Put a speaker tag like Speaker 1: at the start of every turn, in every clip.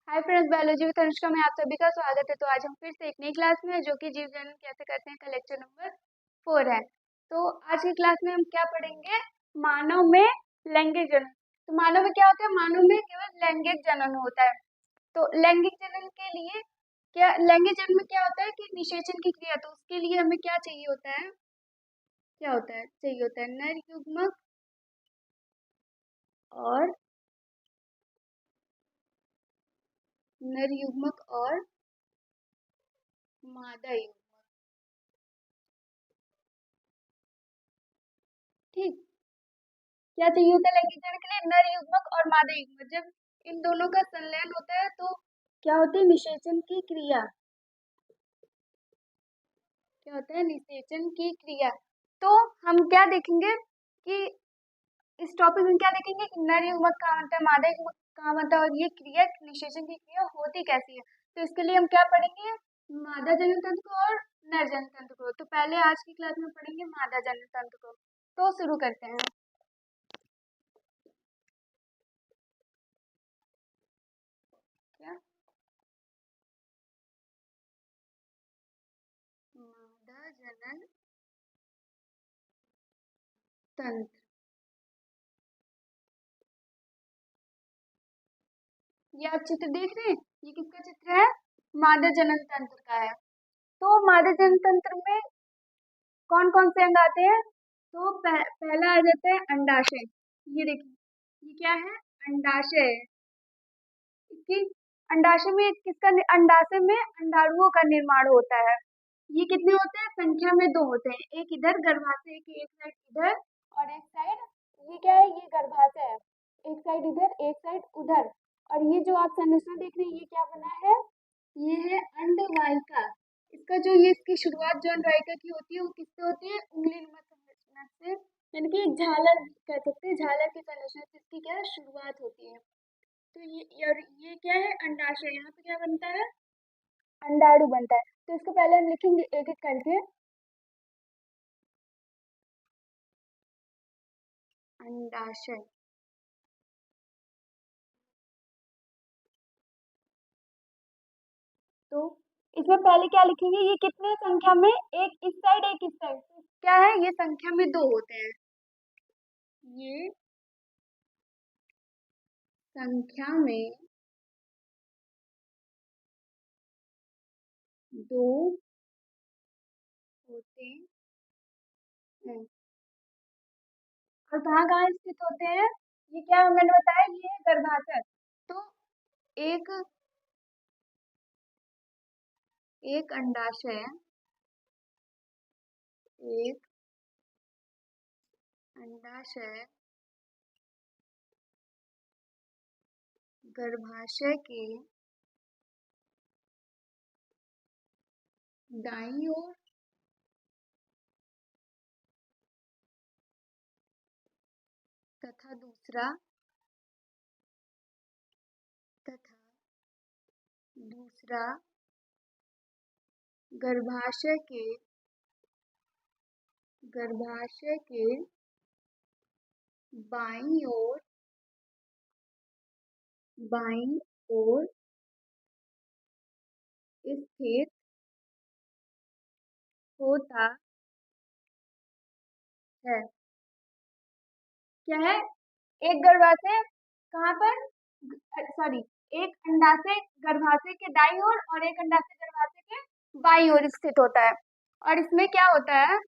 Speaker 1: Hi friends, biology with Anushka में आप सभी का स्वागत है। तो आज हम फिर से एक नई क्लास में है जो कि जीव जन्म कैसे करते हैं का लेक्चर नंबर 4 है। तो आज की क्लास में हम क्या पढ़ेंगे? मानव में लैंगिक जनन। तो मानव में क्या होता है? मानव में केवल लैंगिक जनन होता है। तो लैंगिक जनन के लिए क्या, लैंगिक जनन में क्या होता है कि निषेचन की क्रिया। तो उसके लिए हमें क्या चाहिए होता है? क्या होता है? चाहिए होता है नर युग्मक और मादा युग्मक। ठीक, क्या चाहिए होता है लैंगिक जनन के लिए? नर युग्मक और मादा युग्मक। जब इन दोनों का संलयन होता है तो क्या होती है? निषेचन की क्रिया। क्या होता है? निषेचन की क्रिया। तो हम क्या देखेंगे कि इस टॉपिक में क्या देखेंगे कि नर युग्मक कहाँ बनता है, मादा युग्मक कहाँ बनता है, और ये क्रिया, निषेचन की क्रिया होती कैसी है। तो इसके लिए हम क्या पढ़ेंगे? मादा जनन तंत्र को और नर जनन तंत्र को। तो पहले आज की क्लास में पढ़ेंगे मादा जनन तंत्र को। तो शुरू करते हैं। क्या? मादा जनन तंत्र। ये आप चित्र देख रहे हैं, ये किसका चित्र है? मादा जनन तंत्र का है। तो मादा जनन तंत्र में कौन कौन से अंग आते हैं? तो पहला आ जाता है अंडाशय। ये देखिए, ये क्या है? अंडाशय। इसकी अंडाशय में अंडाशय में अंडाणुओं का निर्माण होता है। ये कितने होते हैं? संख्या में 2 होते हैं। एक इधर गर्भाशय के एक साइड इधर, और एक साइड, ये क्या है? ये गर्भाशय है। एक साइड इधर, एक साइड उधर। और ये जो आप संरचना देख रहे हैं, ये क्या बना है? ये है अंडवाहिका। इसका जो ये इसकी शुरुआत जो अंडवाहिका की होती है वो किससे होती है? उंगली नुमा संरचना से, यानी कि झालर कह सकते हैं। झालर की संरचना से इसकी क्या है? शुरुआत होती है। तो ये क्या है? अंडाशय। यहाँ पे क्या बनता है? अंडाणु बनता है। तो इसको पहले हम लिखेंगे एक एक करके। अंडाशय। तो इसमें पहले क्या लिखेंगे? ये कितने संख्या में? एक इस साइड, एक इस साइड। तो क्या है? ये संख्या में 2 होते हैं। ये संख्या में 2 होते हैं। और कहाँ कहाँ स्थित होते हैं? ये क्या मैंने बताया? ये है गर्भाशय। तो एक एक अंडाशय, एक अंडाशय गर्भाशय के दाईं ओर तथा दूसरा गर्भाशय के बाईं ओर स्थित होता है। क्या है? एक गर्भाशय कहाँ पर? सॉरी, एक अंडाशय गर्भाशय के दाईं ओर और एक अंडाशय गर्भाशय के बाईं ओर स्थित होता है। और इसमें क्या होता है?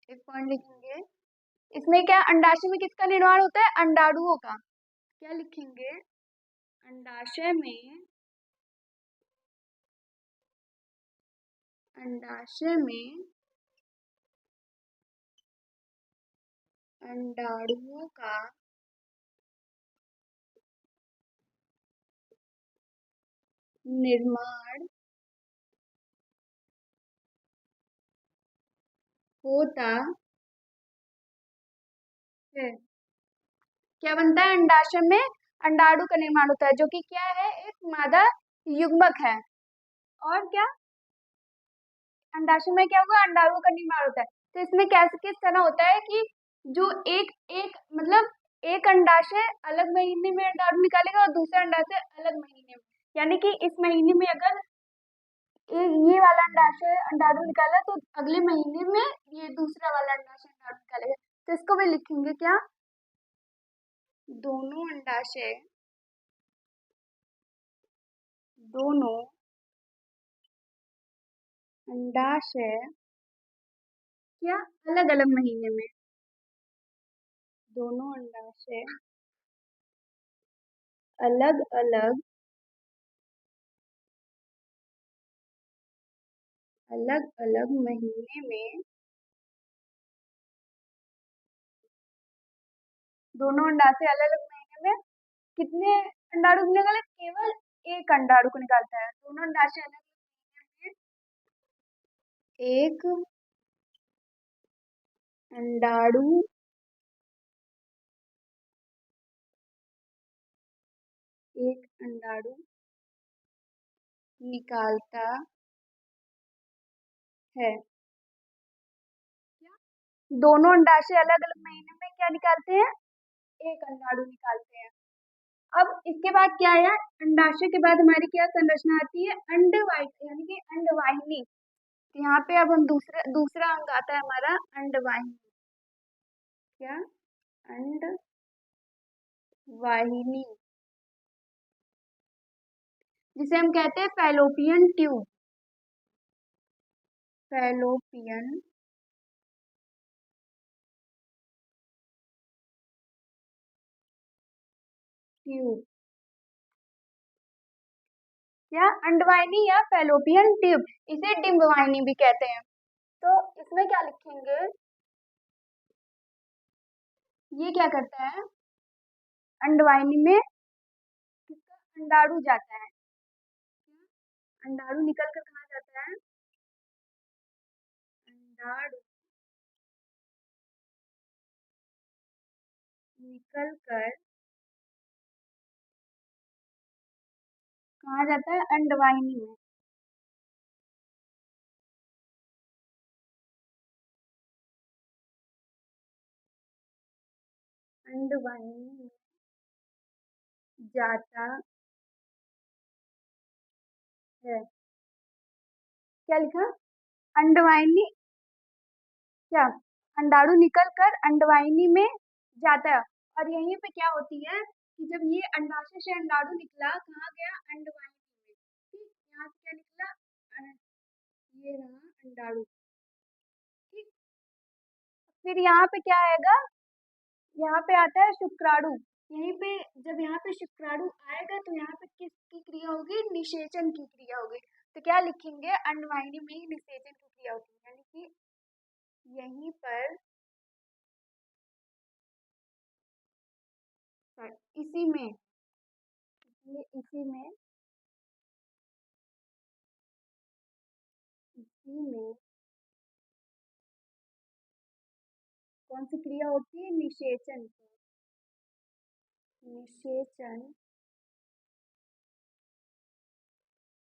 Speaker 1: एक पॉइंट लिखेंगे। इसमें क्या, अंडाशय में किसका निर्माण होता है? अंडाणुओं का। क्या लिखेंगे? अंडाशय में अंडाणुओं का निर्माण होता है। क्या बनता है? अंडाशय में अंडाणु का निर्माण होता है, जो कि क्या है? एक मादा युग्मक है। और क्या, अंडाशय में क्या होगा? अंडाणु का निर्माण होता है। तो इसमें कैसे किस तरह होता है कि जो एक एक मतलब एक अंडाशय अलग महीने में अंडाणु निकालेगा और दूसरा अंडाशय अलग महीने में, यानी कि इस महीने में अगर ये वाला अंडाशय अंडाणु निकाला तो अगले महीने में ये दूसरा वाला अंडाशय अंडाणु निकालेगा। तो इसको भी लिखेंगे क्या, दोनों अंडाशय क्या अलग अलग महीने में, दोनों अंडाशय अलग अलग महीने में, दोनों अंडाशय अलग अलग महीने में कितने अंडाणु निकाले, केवल एक अंडाणु को निकालता है। दोनों अंडाशय अलग अलग महीने में अंडाणु एक अंडाणु निकालता है। दोनों अंडाशय अलग अलग महीने में क्या निकालते हैं, एक अंडाणु निकालते हैं। अब इसके बाद क्या है, अंडाशय के बाद हमारी क्या संरचना आती है, अंडवाहिनी, यानी कि अंडवाहिनी। तो यहाँ पे अब हम दूसरा अंग आता है हमारा अंडवाहिनी। क्या, अंडवाहिनी, जिसे हम कहते हैं फैलोपियन ट्यूब। फैलोपियन ट्यूब, क्या अंडवाहिनी या फैलोपियन ट्यूब, इसे डिंबवाहिनी भी कहते हैं। तो इसमें क्या लिखेंगे, ये क्या करता है, अंडवाहिनी में किसका अंडाणु जाता है, अंडाणु निकल कर कहाँ जाता है, अंडाणु निकल कर कहाँ जाता है, अंडवाहिनी में। अंडवाहिनी में जाता है, क्या लिखा, अंडवाहिनी, क्या, अंडाणु निकल कर अंडवाहिनी में जाता है। और यहीं पे क्या होती है कि जब ये अंडाशय से अंडाणु निकला, कहाँ गया, अंडवाहिनी में। ठीक, यहाँ से क्या निकला, ये रहा अंडाणु। ठीक, फिर यहाँ पे क्या आएगा, यहाँ पे आता है शुक्राणु। यहीं पे जब यहाँ पे शुक्राणु आएगा तो यहाँ पे किसकी क्रिया होगी, निषेचन की क्रिया होगी। तो क्या लिखेंगे, अंडवाहिनी में ही निषेचन की क्रिया होती है, यानी कि यहीं पर इसी में, ये इसी में कौन सी क्रिया होती है, निषेचन की, निषेचन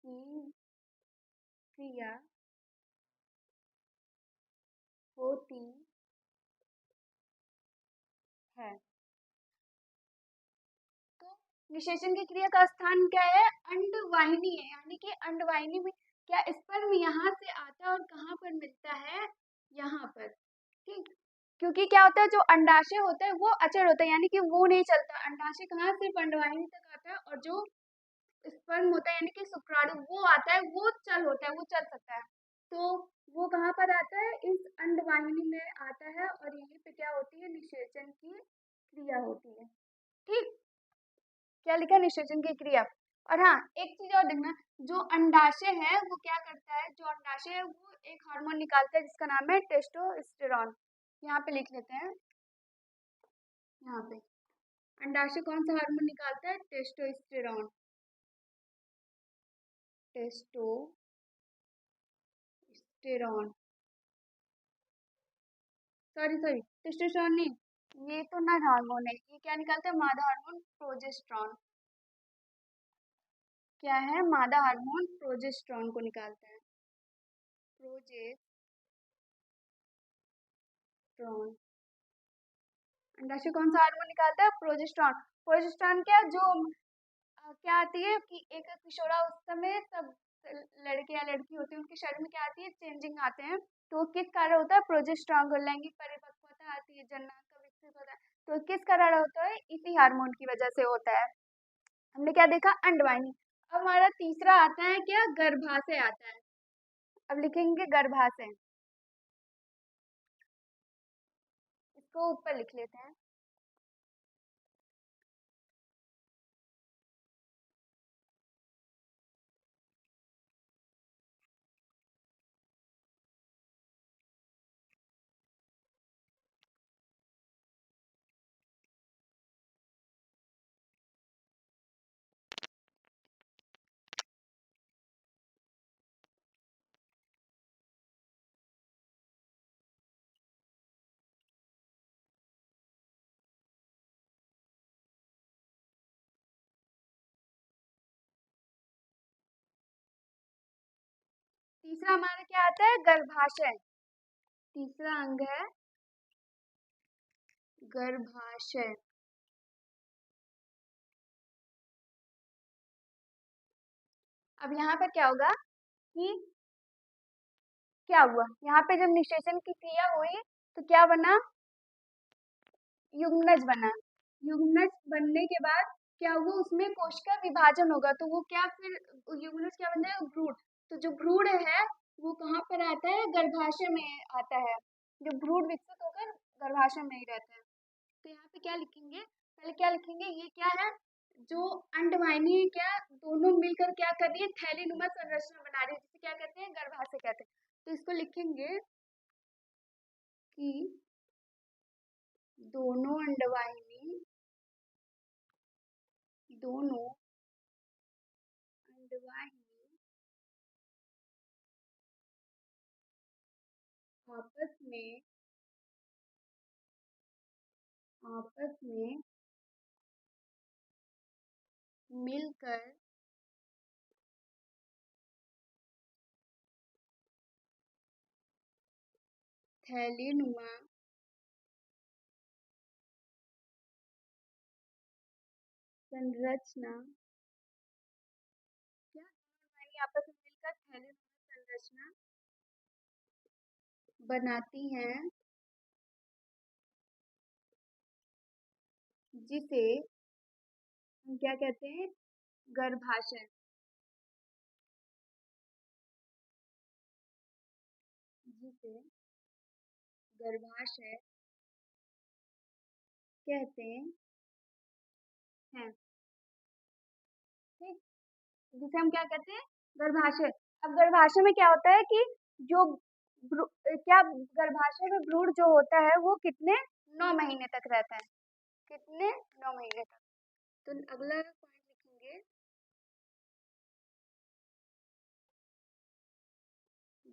Speaker 1: की क्रिया होती है। तो निषेचन की क्रिया का स्थान क्या है, अंडवाहिनी है, यानी कि अंडवाहिनी में क्या स्पर्म यहाँ से आता है और कहाँ पर मिलता है, यहाँ पर। ठीक, क्योंकि क्या होता है, जो अंडाशय होता है वो अचल होता है, यानी कि वो नहीं चलता। अंडाशय कहाँ, सिर्फ अंडवाहिनी तक आता है, और जो स्पर्म होता है यानी कि शुक्राणु वो आता है, वो चल होता है, वो चल सकता है। तो वो कहाँ पर आता है, इस अंडवाहिनी में आता है, और यहीं पे क्या होती है, निषेचन की क्रिया होती है। ठीक, क्या लिखा, निषेचन की क्रिया। और हाँ, एक चीज और देखना, जो अंडाशय है वो क्या करता है, जो अंडाशय है वो एक हार्मोन निकालता है जिसका नाम है टेस्टोस्टेरोन। यहाँ पे लिख लेते हैं, यहाँ पे अंडाशय कौन सा हार्मोन निकालता है, testosterone. Testosterone, sorry sorry, testosterone नहीं, ये तो नर हार्मोन है। ये क्या निकालता है, मादा हार्मोन प्रोजेस्टेरोन। क्या है, मादा हार्मोन प्रोजेस्टेरोन को निकालता है, प्रोजेस्टेरोन। अंडाशय कौन सा हार्मोन निकालता है? प्रोजेस्टेरॉन। प्रोजेस्टेरॉन क्या जो क्या आती है कि एक किशोरावस्था में सब लड़के या लड़की होते हैं उनके शरीर में क्या आती है? चेंजिंग आते हैं। तो किस कारण होता है? प्रोजेस्टेरॉन को लैंगिक परिपक्वता आती है, जननांग का विकसित होता है। तो किस कारण होता है? इसी हार्मोन की वजह से होता है। हमने क्या देखा? अंडवाहिनी। अब हमारा तीसरा आता है क्या? गर्भाशय आता है। अब लिखेंगे गर्भाशय, इसको ऊपर लिख लेते हैं। तीसरा हमारा क्या आता है? गर्भाशय। तीसरा अंग है गर्भाशय। अब यहाँ पर क्या होगा कि क्या हुआ? यहाँ पे जब निषेचन की क्रिया हुई तो क्या बना? युग्मनज बना। युग्मनज बनने के बाद क्या हुआ? उसमें कोश का विभाजन होगा तो वो क्या फिर युग्मनज क्या बन जाएगा? भ्रूण। तो जो भ्रूण है वो कहाँ पर आता है? गर्भाशय में आता है। जो भ्रूण विकसित होकर गर्भाशय में ही रहता है। तो यहाँ पे क्या लिखेंगे? पहले क्या लिखेंगे? ये क्या है? जो अंडवाहिनी क्या दोनों मिलकर क्या कर रही है? थैलीनुमा संरचना बना रही है, जिसे क्या कहते हैं? गर्भाशय कहते हैं। तो इसको लिखेंगे कि दोनों अंडवाहिनी दोनों अंडवाहिनी आपस में आपस में मिलकर थैलीनुमा संरचना क्या अंडवाहिनी आपस में मिलकर थैलीनुमा संरचना बनाती हैं, जिसे हम क्या कहते हैं? गर्भाशय। जिसे गर्भाशय कहते हैं। ठीक, जिसे हम क्या कहते हैं? गर्भाशय। अब गर्भाशय में क्या होता है कि जो क्या गर्भाशय में भ्रूण जो होता है वो कितने? 9 महीने तक रहता है। कितने? 9 महीने तक। तो अगला पॉइंट लिखेंगे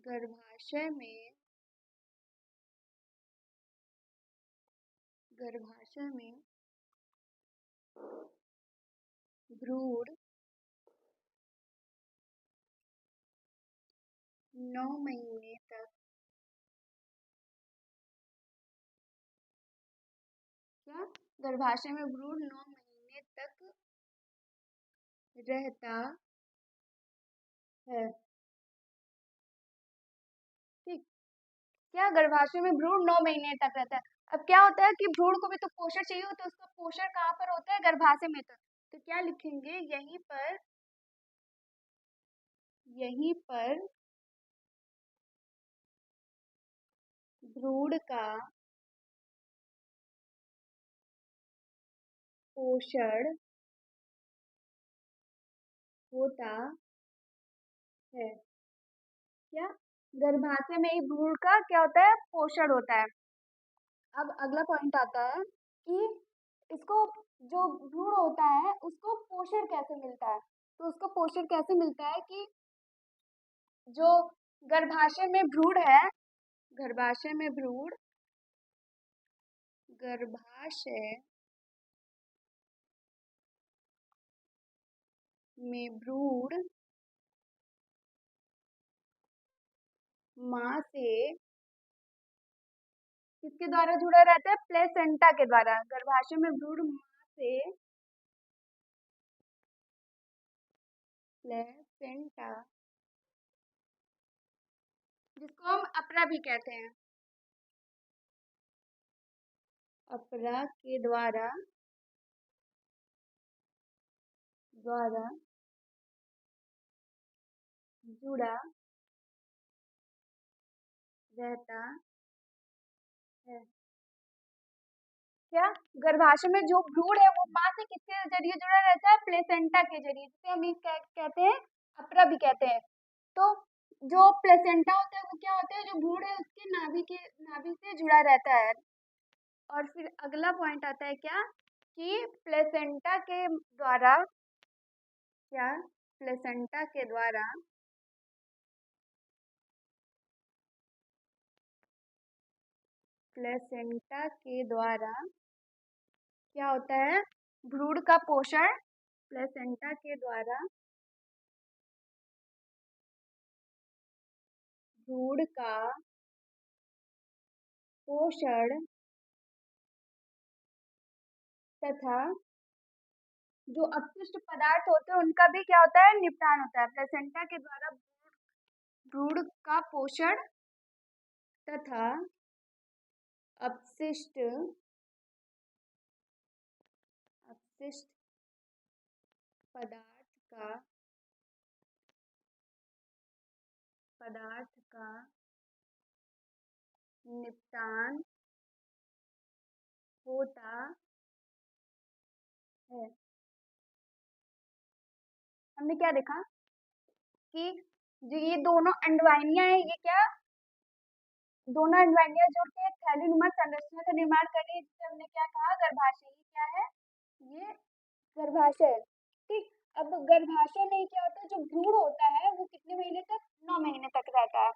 Speaker 1: गर्भाशय में गर्भाशय में भ्रूण 9 महीने तक क्या? गर्भाशय में भ्रूण 9 महीने तक रहता है। ठीक, क्या गर्भाशय में भ्रूण 9 महीने तक रहता है। अब क्या होता है कि भ्रूण को भी तो पोषण चाहिए होता है, उसका पोषण कहाँ पर होता है? गर्भाशय में। तो क्या लिखेंगे? यहीं पर भ्रूण का पोषण होता है। क्या? गर्भाशय में ही भ्रूण का क्या होता है? पोषण होता है। अब अगला पॉइंट आता है कि इसको जो भ्रूण होता है उसको पोषण कैसे मिलता है? तो उसको पोषण कैसे मिलता है कि जो गर्भाशय में भ्रूण है, गर्भाशय में भ्रूण गर्भाशय में भ्रूण माँ से किसके द्वारा जुड़ा रहता है? प्लेसेंटा के द्वारा। गर्भाशय में भ्रूण मां से प्लेसेंटा, जिसको हम अपरा भी कहते हैं, अपरा के द्वारा जुड़ा रहता है। क्या? गर्भाशय में जो भ्रूण है वो मां से किसके जरिए जुड़ा रहता है? प्लेसेंटा के जरिए, जिसे हम कहते हैं अपरा भी कहते हैं। तो जो प्लेसेंटा होता है वो क्या होता है? जो भ्रूण है उसके नाभि से जुड़ा रहता है। और फिर अगला पॉइंट आता है क्या? कि प्लेसेंटा के द्वारा, क्या प्लेसेंटा के द्वारा क्या होता है? भ्रूण का पोषण। प्लेसेंटा के द्वारा भ्रूण का पोषण तथा जो अपशिष्ट पदार्थ होते हैं उनका भी क्या होता है? निपटान होता है। प्लेसेंटा के द्वारा भ्रूण का पोषण तथा अपशिष्ट पदार्थ का निपटान होता है। हमने क्या देखा कि जो ये दोनों अंडवाहिनियां हैं, ये क्या दोनों अंडवाहिनियां जुड़ के एक थैलीनुमा संरचना का निर्माण कर रही है, जिसे हमने क्या कहा? गर्भाशय। ये क्या है? ये गर्भाशय। ठीक। अब गर्भाशय में क्या होता है? जो भ्रूण होता है वो कितने महीने तक? 9 महीने तक रहता है।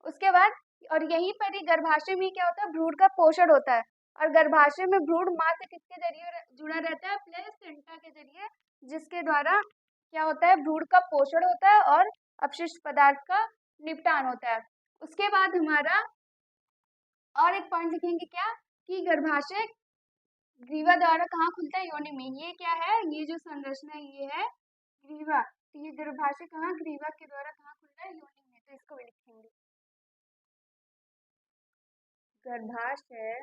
Speaker 1: उसके बाद और यहीं पर ही गर्भाशय में क्या होता है? भ्रूण का पोषण होता है। और गर्भाशय में भ्रूण मां से किसके जरिए जुड़ा रहता है? प्लेसेंटा के जरिए, जिसके द्वारा क्या होता है? भ्रूण का पोषण होता है और अपशिष्ट पदार्थ का निपटान होता है। उसके बाद हमारा और एक पॉइंट लिखेंगे क्या? कि गर्भाशय ग्रीवा द्वारा कहाँ खुलता है? योनि में। ये क्या है? ये जो संरचना है ये है ग्रीवा। तो ये गर्भाशय कहाँ? ग्रीवा के द्वारा कहाँ खुलता है? योनि में। तो इसको भी लिखेंगे। गर्भाशय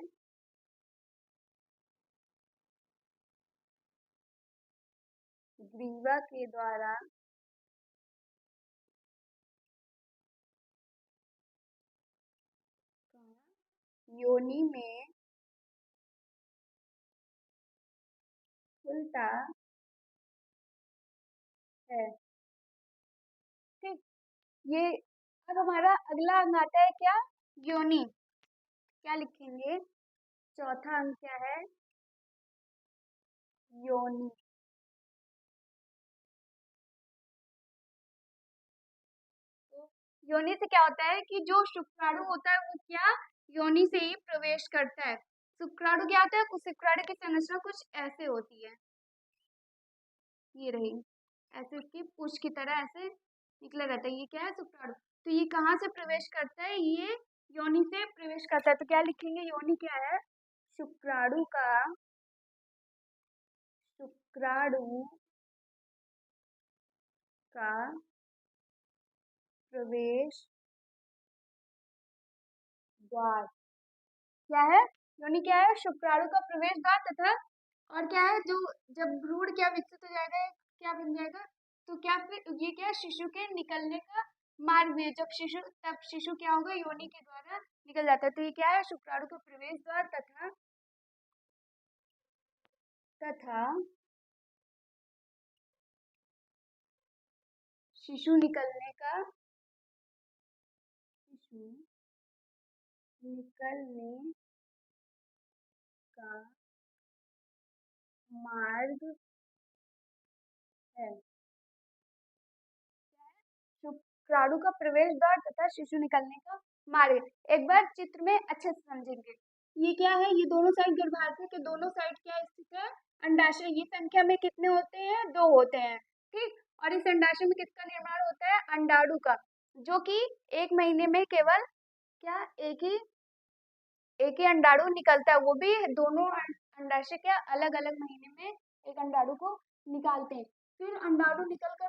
Speaker 1: ग्रीवा के द्वारा योनि में खुलता है। ठीक। ये अब हमारा अगला अंग आता है क्या? योनि। क्या लिखेंगे? चौथा अंग क्या है? योनि। तो योनि से क्या होता है कि जो शुक्राणु होता है वो क्या योनि से ही प्रवेश करता है। शुक्राणु क्या होता है? शुक्राणु की संरचना कुछ ऐसे होती है, ये रही ऐसे, उसकी पूंछ की तरह ऐसे निकला रहता है। ये क्या है? शुक्राणु। तो ये कहाँ से प्रवेश करता है? ये योनि से प्रवेश करता है। तो क्या लिखेंगे? योनि क्या है? शुक्राणु का प्रवेश द्वार। क्या है? योनि क्या है? शुक्राणु का प्रवेश द्वार तथा और क्या है? जो जब भ्रूण क्या विकसित हो जाएगा, क्या बन जाएगा? तो क्या फिर ये क्या शिशु के निकलने का मार्ग भी है। तब शिशु क्या होगा? योनि के द्वारा निकल जाता है। तो ये क्या है? शुक्राणु का प्रवेश द्वार तथा शिशु निकलने का मार्ग है। शुक्राणु का प्रवेश द्वार तथा शिशु निकलने का मार्ग। एक बार चित्र में अच्छे से समझेंगे। ये क्या है? ये दोनों साइड गर्भाशय के दोनों साइड क्या स्थित है? अंडाशय। ये संख्या में कितने होते हैं? 2 होते हैं। ठीक। और इस अंडाशय में किसका निर्माण होता है? अंडाणु का, जो कि 1 महीने में केवल क्या एक ही एक ही अंडाणु निकलता है, वो भी दोनों अंडाशय क्या अलग अलग महीने में एक अंडाणु को निकालते हैं। फिर अंडाणु निकल कर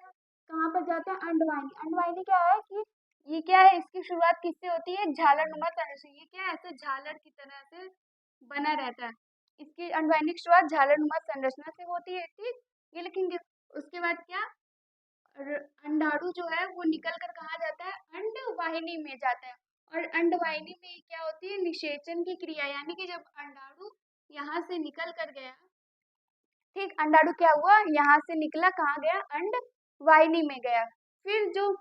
Speaker 1: कहाँ पर जाता है, अंडवाहिनी। अंडवाहिनी क्या है कि ये क्या है, इसकी शुरुआत किससे होती है, झालरनुमा तंत्र से। ये क्या है, ऐसे झालर की तरह से बना रहता है। इसकी अंडवाहिनी की शुरुआत झालरनुमा संरचना से होती है, ठीक। ये लेकिन उसके बाद क्या, अंडाणु जो है वो निकल कर कहाँ जाता है, अंडवाहिनी में जाता है। और अंडवाहिनी में क्या होती है, निषेचन की क्रिया, यानी कि जब अंडाणु यहाँ से निकल कर गया, ठीक, अंडाणु क्या हुआ, यहाँ से निकला, कहाँ गया, अंडवाहिनी में गया। फिर जो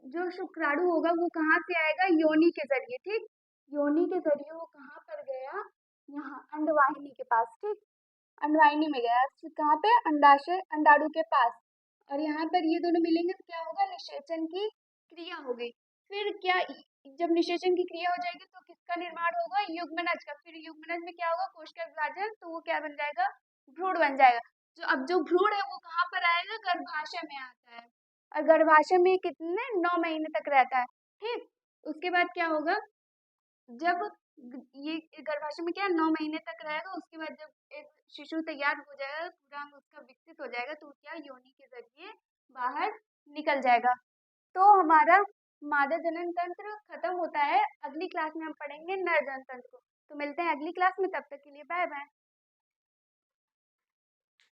Speaker 1: जो शुक्राणु होगा वो कहाँ से आएगा, योनि के जरिए, ठीक। योनि के जरिए वो कहाँ पर गया, यहाँ अंडवाहिनी के पास, ठीक, अंडवाहिनी में गया। फिर कहाँ पे, अंडाशय अंडाणु के पास। और यहाँ पर ये दोनों मिलेंगे तो क्या होगा, निषेचन की क्रिया हो गई। फिर क्या, जब निषेचन की क्रिया हो जाएगी तो किसका निर्माण होगा, युग्मनज का। फिर युग्मनज में क्या होगा, कोशिका विभाजन, तो वो क्या बन जाएगा, भ्रूण बन जाएगा। अब जो भ्रूण है वो कहाँ पर आएगा, गर्भाशय में आता है। और गर्भाशय में कितने, 9 महीने तक रहता है, ठीक। उसके बाद क्या होगा, जब ये गर्भाशय में क्या 9 महीने तक रहेगा, उसके बाद जब एक शिशु तैयार हो जाएगा, पूरा अंग उसका विकसित हो जाएगा, तो क्या योनि के जरिए बाहर निकल जाएगा। तो हमारा मादा जनन तंत्र खत्म होता है। अगली क्लास में हम पढ़ेंगे नर जनन तंत्र को। तो मिलते हैं अगली क्लास में, तब तक के लिए बाय बाय।